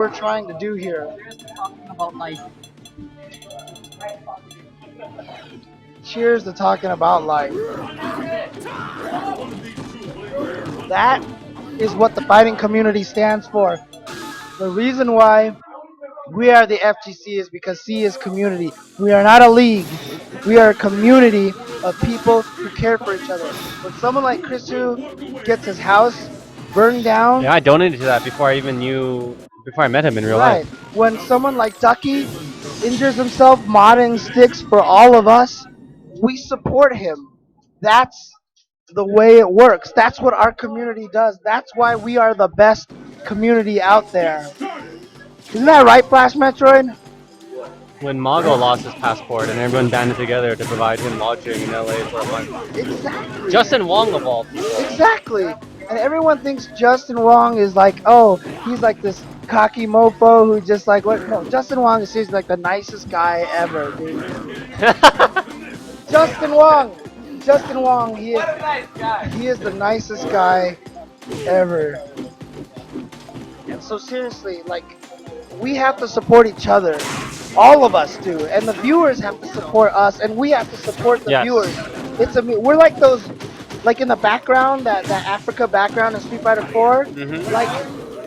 we're trying to do here. About life. Cheers to talking about life. That is what the fighting community stands for. The reason why we are the FGC is because C is community. We are not a league. We are a community of people who care for each other. When someone like Chrisu gets his house burned down, Yeah, I donated to that before I even knew, before I met him in real right? life. When someone like Ducky injures himself modding sticks for all of us, we support him. That's the way it works. That's what our community does. That's why we are the best community out there. Isn't that right, Flash Metroid? When Mago lost his passport and everyone banded together to provide him lodging in LA for a month. Exactly. Justin Wong of all people. Exactly. And everyone thinks Justin Wong is like, oh, he's like this cocky mofo who just like what? No, Justin Wong is seriously like the nicest guy ever, dude. Justin Wong. Justin Wong. He is the nicest guy ever. And so seriously, like, we have to support each other. All of us do, and the viewers have to support us, and we have to support the Yes. viewers. We're like those, like in the background, that Africa background in Street Fighter 4. Mhm. Like,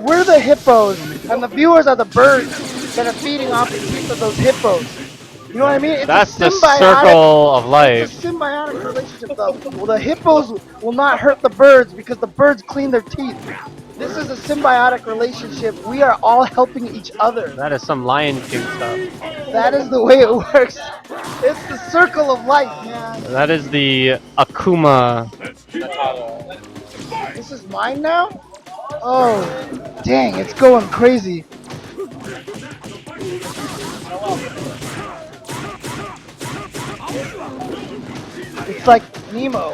we're the hippos, and the viewers are the birds that are feeding off the teeth of those hippos. You know what I mean? It's That's a the symbiotic. circle of It's life. a symbiotic relationship. The hippos will not hurt the birds because the birds clean their teeth. This is a symbiotic relationship. We are all helping each other. That is some Lion King stuff. That is the way it works. It's the circle of life, man. That is the Akuma. This is mine now? Oh, dang, it's going crazy. It's like Nemo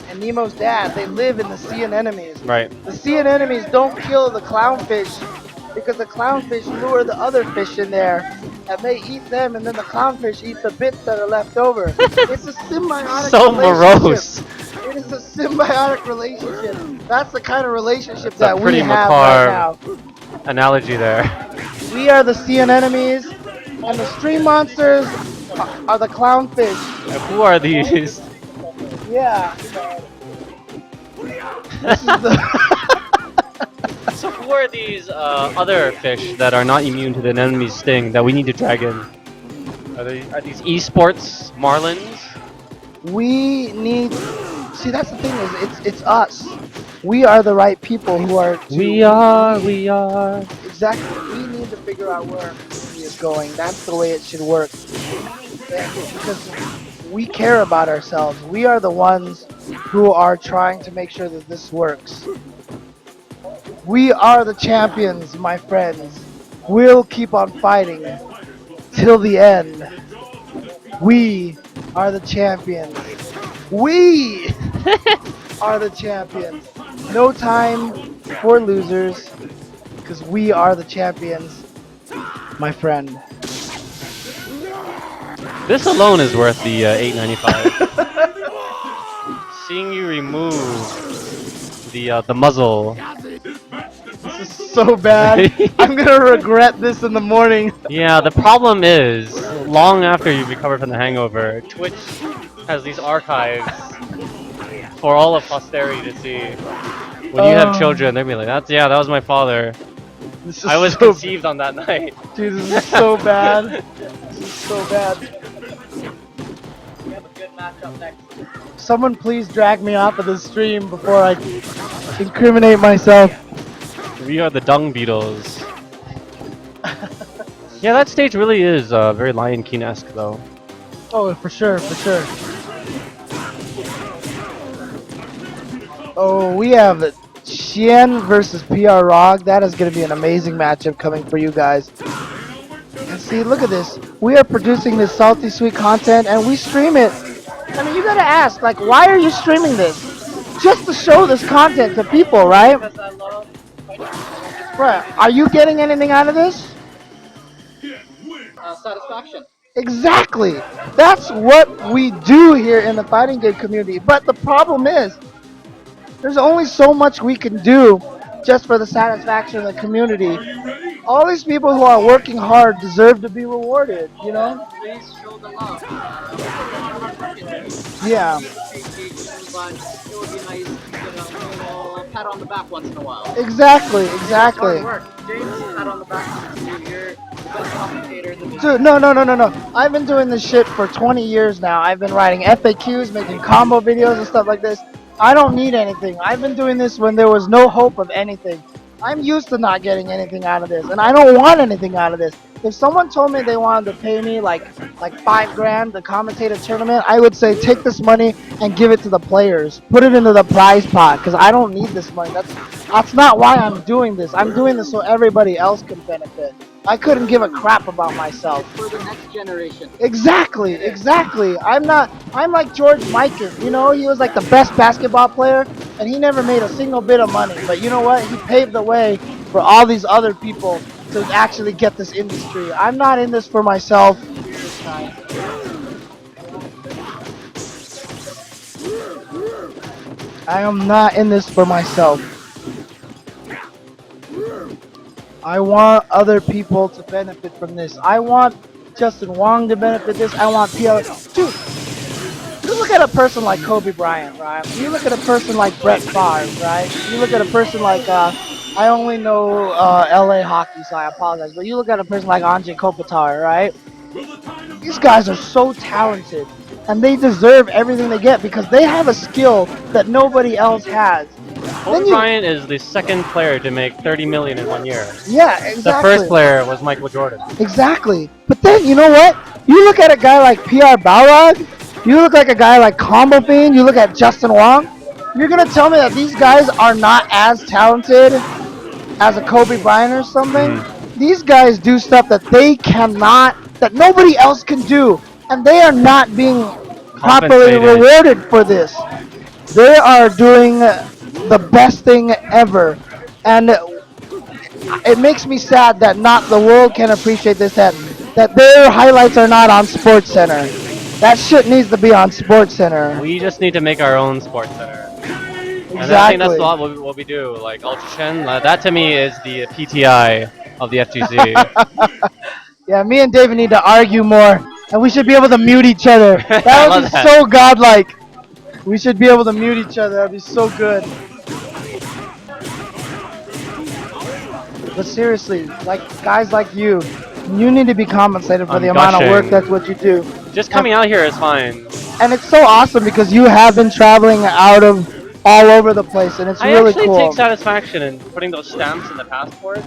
and Nemo's dad. They live in the sea anemones. Right. The sea anemones don't kill the clownfish because the clownfish lure the other fish in there and they eat them and then the clownfish eat the bits that are left over. It's a symbiotic So relationship. morose. It is a symbiotic relationship. That's the kind of relationship That's that a we pretty have right now. macabre analogy there. We are the sea anemones and the stream monsters are the clownfish. And who are these? Yeah. This is the So who are these other fish that are not immune to the enemy's sting that we need to drag in? Are these esports marlins? we need. See, that's the thing is, it's us. We are the right people who are. We are. Exactly. We need to figure out where our community is going. That's the way it should work. Yeah, because we care about ourselves. We are the ones who are trying to make sure that this works. We are the champions, my friends. We'll keep on fighting till the end. We are the champions. We are the champions. No time for losers, because we are the champions, my friend. This alone is worth the $8.95. Seeing you remove the muzzle. This is so bad. I'm gonna regret this in the morning. Yeah, the problem is, long after you've recovered from the hangover, Twitch has these archives for all of posterity to see. When you have children, they'll be like, that was my father. This is I was so conceived on that night. Dude, this is so bad. This is so bad. We have a good matchup next. Someone please drag me off of the stream before I incriminate myself. We are the Dung Beetles. Yeah, that stage really is very Lion King-esque, though. Oh, for sure, for sure. Oh, we have Xian versus PR Rog. That is going to be an amazing matchup coming for you guys. And see, look at this. We are producing this salty sweet content and we stream it. I mean, you gotta ask, like, why are you streaming this? Just to show this content to people, right? Because I love Right. Are you getting anything out of this? satisfaction. Exactly. That's what we do here in the fighting game community. But the problem is, there's only so much we can do just for the satisfaction of the community. All these people who are working hard deserve to be rewarded, you Yeah, know? please show the love. We put a lot of hard work into it. Yeah, We appreciate you, but it would be nice to get a pat on the back once in a while. exactly, It's hard exactly. work. James, pat on the back to you. You're the best commentator in the Dude, business. no, no, no, no, no. I've been doing this shit for 20 years now. I've been writing FAQs, making combo videos and stuff like this. I don't need anything. I've been doing this when there was no hope of anything. I'm used to not getting anything out of this, and I don't want anything out of this. If someone told me they wanted to pay me like 5 grand to commentate a tournament, I would say take this money and give it to the players. Put it into the prize pot because I don't need this money. That's not why I'm doing this. I'm doing this so everybody else can benefit. I couldn't give a crap about myself. It's for the next generation. Exactly, It is. exactly. I'm like George Mikan. You know, he was like the best basketball player, and he never made a single bit of money. But you know what? He paved the way for all these other people to actually get this industry. I'm not in this for myself. Cheers, guys. I am not in this for myself. I want other people to benefit from this. I want Justin Wong to benefit this. I want PL. Dude, you look at a person like Kobe Bryant, right? You look at a person like Brett Favre, right? You look at a person like I only know LA hockey, so I apologize. But you look at a person like Anze Kopitar, right? These guys are so talented, and they deserve everything they get because they have a skill that nobody else has. Kobe Bryant is the second player to make 30 million in 1 year. Yeah, The first exactly. player was Michael Jordan. Exactly. But then you know what? You look at a guy like PR Balrog, you look like a guy like Combo Fiend, you look at Justin Wong, you're gonna tell me that these guys are not as talented as a Kobe Bryant or something? These guys do stuff that they cannot, that nobody else can do, and they are not being properly Compensated. rewarded for this. They are doing the best thing ever, and it makes me sad that not the world can appreciate this. That their highlights are not on Sports Center. That shit needs to be on Sports Center. We just need to make our own sports center. And I think that's Exactly. what we do. Like Ultra Chen, that to me is the PTI of the FGC. Yeah, me and David need to argue more, and we should be able to mute each other. I That would love be that. so godlike. We should be able to mute each other. That'd be so good. But seriously, like guys like you need to be compensated for I'm the amount of work gushing. that's what you do. Just coming out here is fine. And it's so awesome because you have been traveling out of all over the place, and it's I really actually cool. take satisfaction in putting those stamps in the passport.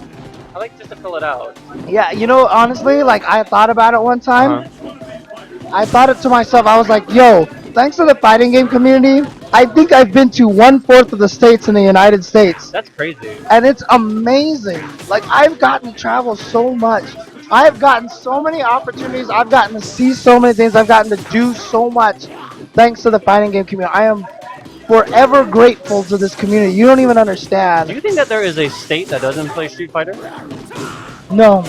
I like just to fill it out. Yeah, you know, honestly, like I thought about it one time. Uh-huh. I thought it to myself. I was like, yo, thanks to the fighting game community, I think I've been to 1/4 of the states in the United States. That's crazy. And it's amazing. Like I've gotten to travel so much. I've gotten so many opportunities. I've gotten to see so many things. I've gotten to do so much thanks to the fighting game community. I am forever grateful to this community. You don't even Do understand. you think that there is a state that doesn't play Street Fighter? No.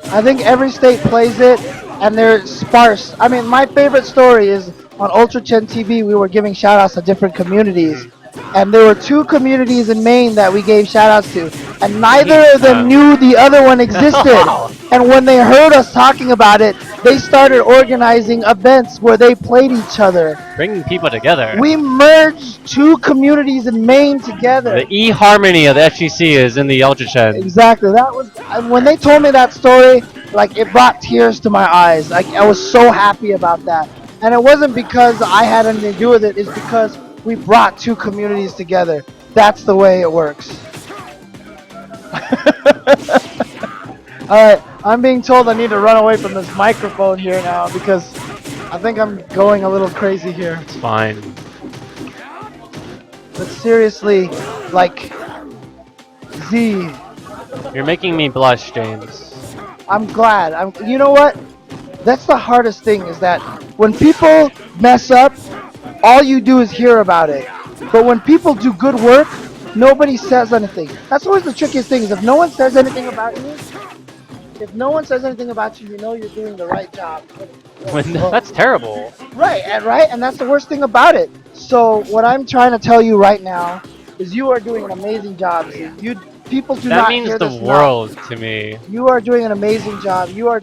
I think every state plays it and they're sparse. I mean, my favorite story is on Ultra Chen TV, we were giving shout outs to different communities. And there were 2 communities in Maine that we gave shout outs to. And neither of them knew the other one existed. Wow. And when they heard us talking about it, they started organizing events where they played each other. Bringing people together. We merged 2 communities in Maine together. The e-harmony of the FGC is in the Ultra Chen. Exactly. That was and when they told me that story, like it brought tears to my eyes. Like I was so happy about that. And it wasn't because I had anything to do with it, it's because we brought 2 communities together. That's the way it works. Alright, I'm being told I need to run away from this microphone here now because I think I'm going a little crazy here. It's fine. But seriously, like Z, You're making me blush, James. I'm glad. You know what? That's the hardest thing is that when people mess up, all you do is hear about it. But when people do good work, nobody says anything. That's always the trickiest thing is if no one says anything about you, you know you're doing the right job. That's terrible. Right, and that's the worst thing about it. So what I'm trying to tell you right now is you are doing an amazing job. See, you people do That not means hear the this enough. world to me. You are doing an amazing job. You are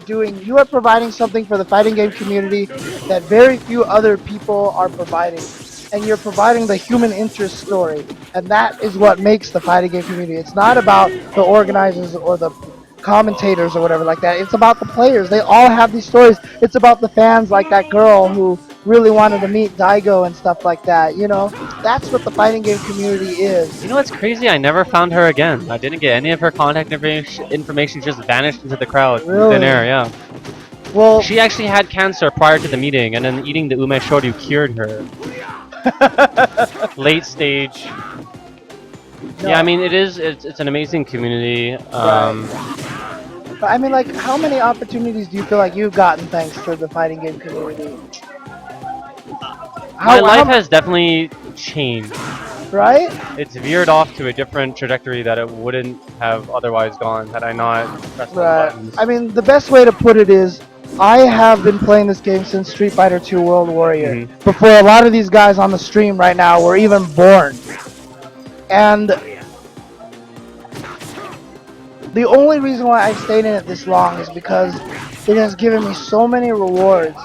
providing something for the fighting game community that very few other people are providing. And you're providing the human interest story. And that is what makes the fighting game community. It's not about the organizers or the commentators or whatever like that. It's about the players. They all have these stories. It's about the fans like that girl who really wanted to meet Daigo and stuff like that. That's what the fighting game community is. You know what's crazy? I never found her again. I didn't get any of her contact information. Just vanished into the crowd, in thin air. Really? Yeah. Well, She actually had cancer prior to the meeting, and then eating the umeshoryu cured her. Late stage. no. Yeah, I mean it's an amazing community. But I mean, like, how many opportunities do you feel like you've gotten thanks to the fighting game community? My life How has definitely changed. right? It's veered off to a different trajectory that it wouldn't have otherwise gone had I not pressed those Right. buttons. I mean, the best way to put it is, I have been playing this game since Street Fighter 2 World Warrior. Mhm. Before a lot of these guys on the stream right now were even born. And the only reason why I've stayed in it this long is because it has given me so many rewards.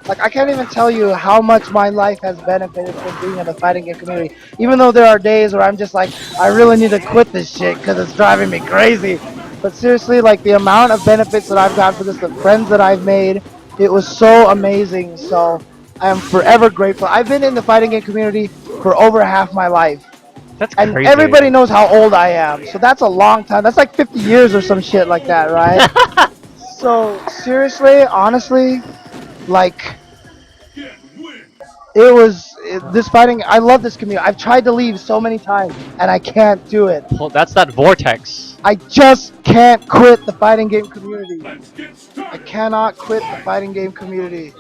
Like, I can't even tell you how much my life has benefited from being in the fighting game community. Even though there are days where I'm just like, I really need to quit this shit because it's driving me crazy. But seriously, like, the amount of benefits that I've gotten for this, the friends that I've made, it was so amazing. So I am forever grateful. I've been in the fighting game community for over half my life. That's And crazy. everybody knows how old I am. So that's a long time. That's like 50 years or some shit like that, right? So seriously, honestly, like, this fighting. I love this community. I've tried to leave so many times and I can't do it. Well, that's that vortex. I just can't quit the fighting game community. I cannot quit the fighting game community.